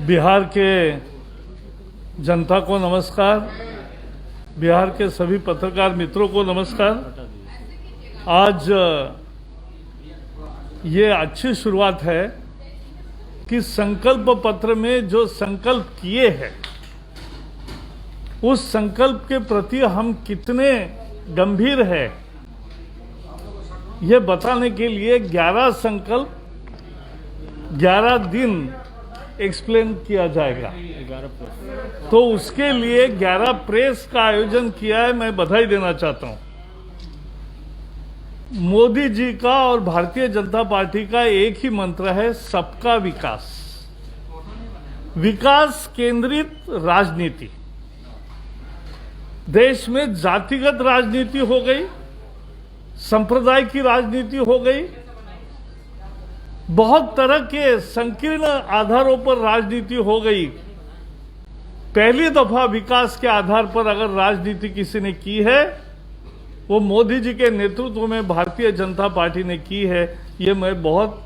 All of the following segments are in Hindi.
बिहार के जनता को नमस्कार, बिहार के सभी पत्रकार मित्रों को नमस्कार। आज ये अच्छी शुरुआत है कि संकल्प पत्र में जो संकल्प किए हैं उस संकल्प के प्रति हम कितने गंभीर हैं ये बताने के लिए 11 संकल्प 11 दिन एक्सप्लेन किया जाएगा। तो उसके लिए 11 प्रेस का आयोजन किया है। मैं बधाई देना चाहता हूं। मोदी जी का और भारतीय जनता पार्टी का एक ही मंत्र है, सबका विकास। विकास केंद्रित राजनीति। देश में जातिगत राजनीति हो गई, संप्रदाय की राजनीति हो गई, बहुत तरह के संकीर्ण आधारों पर राजनीति हो गई। पहली दफा विकास के आधार पर अगर राजनीति किसी ने की है वो मोदी जी के नेतृत्व में भारतीय जनता पार्टी ने की है। ये मैं बहुत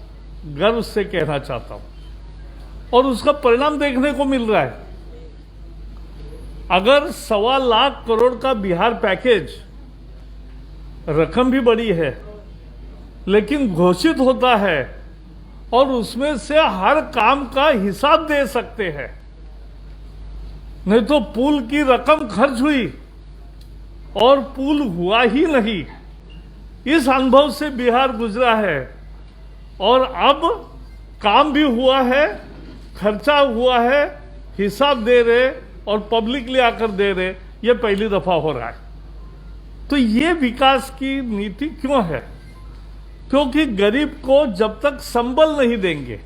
गर्व से कहना चाहता हूं और उसका परिणाम देखने को मिल रहा है। अगर 1.25 लाख करोड़ का बिहार पैकेज, रकम भी बड़ी है, लेकिन घोषित होता है और उसमें से हर काम का हिसाब दे सकते हैं। नहीं तो पुल की रकम खर्च हुई और पुल हुआ ही नहीं। इस अनुभव से बिहार गुजरा है और अब काम भी हुआ है, खर्चा हुआ है, हिसाब दे रहे और पब्लिकली आकर दे रहे। ये पहली दफा हो रहा है। तो ये विकास की नीति क्यों है? क्योंकि गरीब को जब तक संबल नहीं देंगे,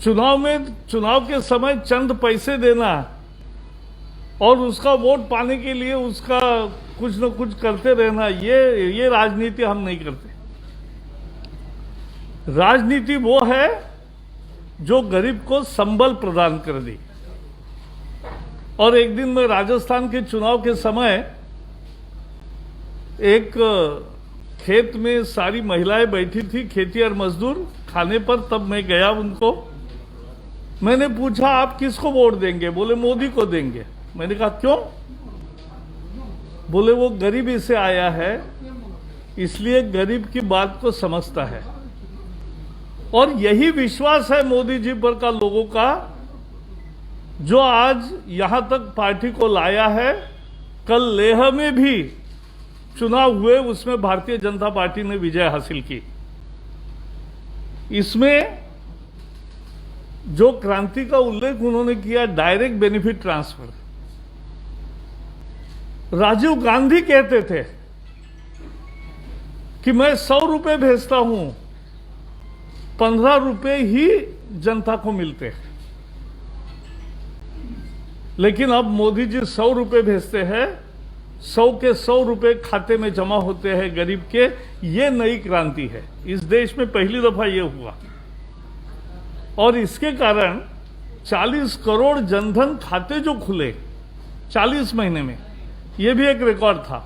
चुनाव के समय चंद पैसे देना और उसका वोट पाने के लिए उसका कुछ न कुछ करते रहना, ये राजनीति हम नहीं करते। राजनीति वो है जो गरीब को संबल प्रदान कर दी। और एक दिन मैं राजस्थान के चुनाव के समय एक खेत में सारी महिलाएं बैठी थी, खेती और मजदूर खाने पर। तब मैं गया उनको, मैंने पूछा आप किसको वोट देंगे? बोले मोदी को देंगे। मैंने कहा क्यों? बोले वो गरीबी से आया है इसलिए गरीब की बात को समझता है। और यही विश्वास है मोदी जी पर का लोगों का, जो आज यहां तक पार्टी को लाया है। कल लेह में भी चुनाव हुए, उसमें भारतीय जनता पार्टी ने विजय हासिल की। इसमें जो क्रांति का उल्लेख उन्होंने किया, direct benefit transfer. Rajiv Gandhi कहते थे कि मैं 100 रुपए भेजता हूं, 15 रुपए ही जनता को मिलते हैं। लेकिन अब मोदी जी 100 रुपए भेजते हैं, 100 के 100 रुपए खाते में जमा होते हैं गरीब के। ये नई क्रांति है। इस देश में पहली दफा ये हुआ और इसके कारण 40 करोड़ जनधन खाते जो खुले 40 महीने में, ये भी एक रिकॉर्ड था।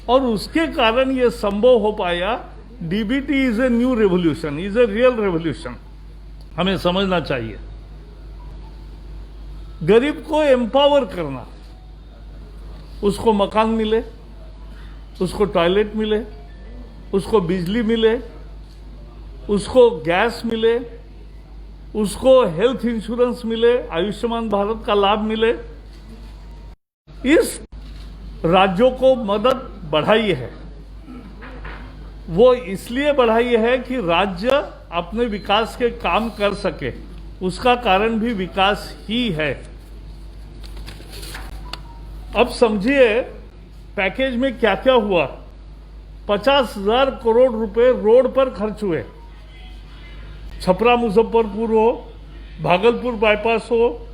और उसके कारण ये संभव हो पाया। DBT is a new revolution, is a real revolution, हमें समझना चाहिए। गरीब को एम्पावर करना, उसको मकान मिले, उसको टॉयलेट मिले, उसको बिजली मिले, उसको गैस मिले, उसको हेल्थ इंश्योरेंस मिले, आयुष्मान भारत का लाभ मिले। इस राज्यों को मदद बढ़ाई है। वो इसलिए बढ़ाई है कि राज्य अपने विकास के काम कर सके। उसका कारण भी विकास ही है। अब समझिए पैकेज में क्या क्या हुआ। 50,000 करोड़ रुपए रोड पर खर्च हुए। छपरा मुजफ्फरपुर हो, भागलपुर बाईपास हो,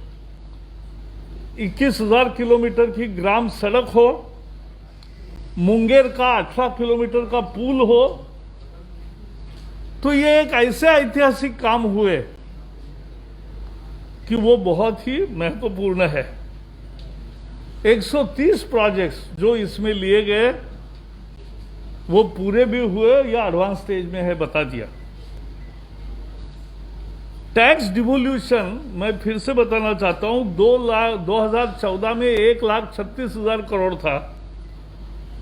21,000 किलोमीटर की ग्राम सड़क हो, मुंगेर का 18 किलोमीटर का पुल हो। तो ये एक ऐसे ऐतिहासिक काम हुए कि वो बहुत ही महत्वपूर्ण है। 130 प्रोजेक्ट्स जो इसमें लिए गए वो पूरे भी हुए या एडवांस स्टेज में है, बता दिया। टैक्स डिवोल्यूशन मैं फिर से बताना चाहता हूं, 2014 में 1,36,000 करोड़ था,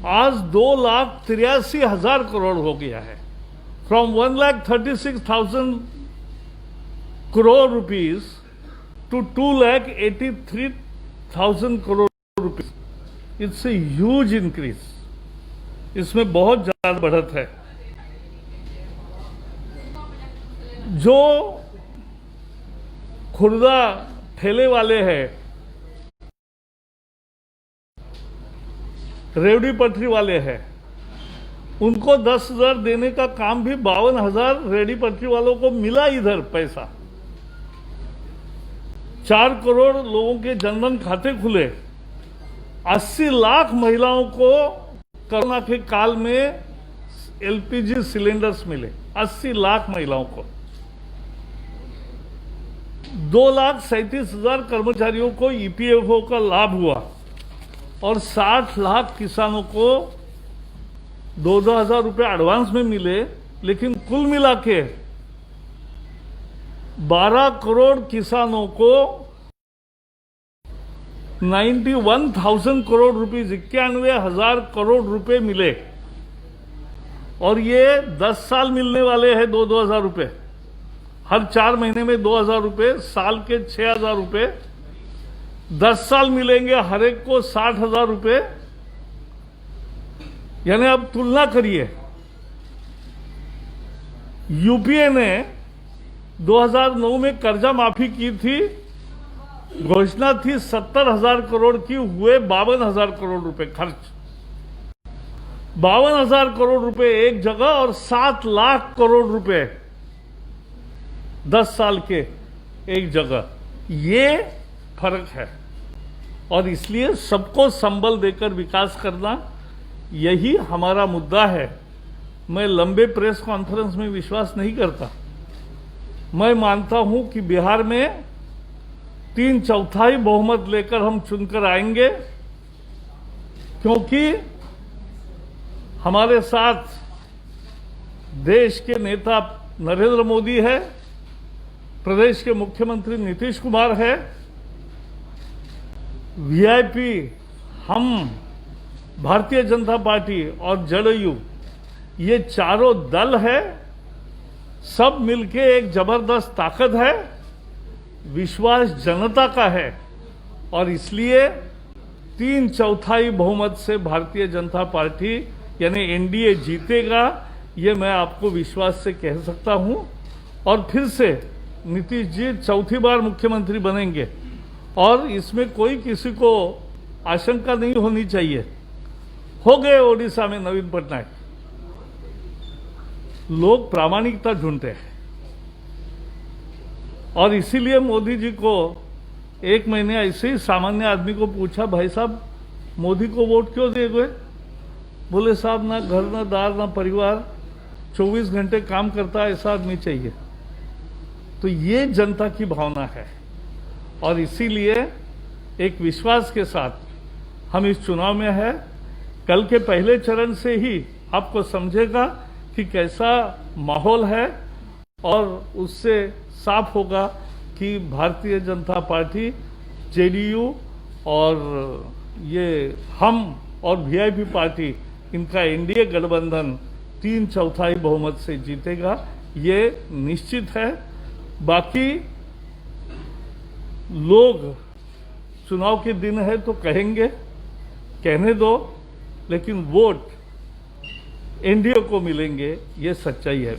आज 2,83,000 करोड़ हो गया है। From 1,36,000 crore rupees to 2,83,000 crore rupees. It's a huge increase. इसमें बहुत ज्यादा बढ़त है। जो खुर्दा ठेले वाले हैं, रेवड़ी पटरी वाले हैं, उनको 10,000 देने का काम भी 52,000 रेवड़ी पटरी वालों को मिला इधर पैसा। 4 करोड़ लोगों के जनधन खाते खुले, 80 लाख महिलाओं को कोरोना के काल में एलपीजी सिलेंडर्स मिले, 80 लाख महिलाओं को। 2,37,000 कर्मचारियों को ईपीएफओ का लाभ हुआ और 60 लाख किसानों को 2,000 रुपए एडवांस में मिले। लेकिन कुल मिला के 12 करोड़ किसानों को 91,000 करोड़ रुपीज, 91,000 करोड़ रुपए मिले। और ये 10 साल मिलने वाले हैं 2,000 रुपए, हर 4 महीने में 2,000 रुपए, साल के 6,000 रुपए, 10 साल मिलेंगे हर एक को 60,000 रुपए। यानी अब तुलना करिए, यूपीए ने 2009 में कर्जा माफी की थी, घोषणा थी 70,000 करोड़ की, हुए 52,000 करोड़ रुपए खर्च। 52,000 करोड़ रुपए एक जगह और 7 लाख करोड़ रुपए 10 साल के एक जगह, ये फर्क है। और इसलिए सबको संबल देकर विकास करना, यही हमारा मुद्दा है। मैं लंबे प्रेस कॉन्फ्रेंस में विश्वास नहीं करता। मैं मानता हूं कि बिहार में 3/4 बहुमत लेकर हम चुनकर आएंगे, क्योंकि हमारे साथ देश के नेता नरेंद्र मोदी है, प्रदेश के मुख्यमंत्री नीतीश कुमार है, वीआईपी हम भारतीय जनता पार्टी और जदयू, ये चारों दल है, सब मिलके एक जबरदस्त ताकत है। विश्वास जनता का है और इसलिए 3/4 बहुमत से भारतीय जनता पार्टी यानी एनडीए जीतेगा, ये मैं आपको विश्वास से कह सकता हूं। और फिर से नीतीश जी चौथी बार मुख्यमंत्री बनेंगे और इसमें कोई किसी को आशंका नहीं होनी चाहिए। हो गए ओडिशा में नवीन पटनायक, लोग प्रामाणिकता ढूंढते हैं और इसीलिए मोदी जी को 1 महीने ऐसे ही सामान्य आदमी को पूछा, भाई साहब मोदी को वोट क्यों दे गए? बोले साहब ना घर ना दार ना परिवार, 24 घंटे काम करता है, ऐसा आदमी चाहिए। तो ये जनता की भावना है और इसीलिए एक विश्वास के साथ हम इस चुनाव में है। कल के पहले चरण से ही आपको समझेगा कि कैसा माहौल है और उससे साफ होगा कि भारतीय जनता पार्टी, जेडीयू और ये हम और वीआईपी पार्टी, इनका एनडीए गठबंधन 3/4 बहुमत से जीतेगा, ये निश्चित है। बाकी लोग चुनाव के दिन है तो कहेंगे, कहने दो, लेकिन वोट एनडीए को मिलेंगे, ये सच्चाई है।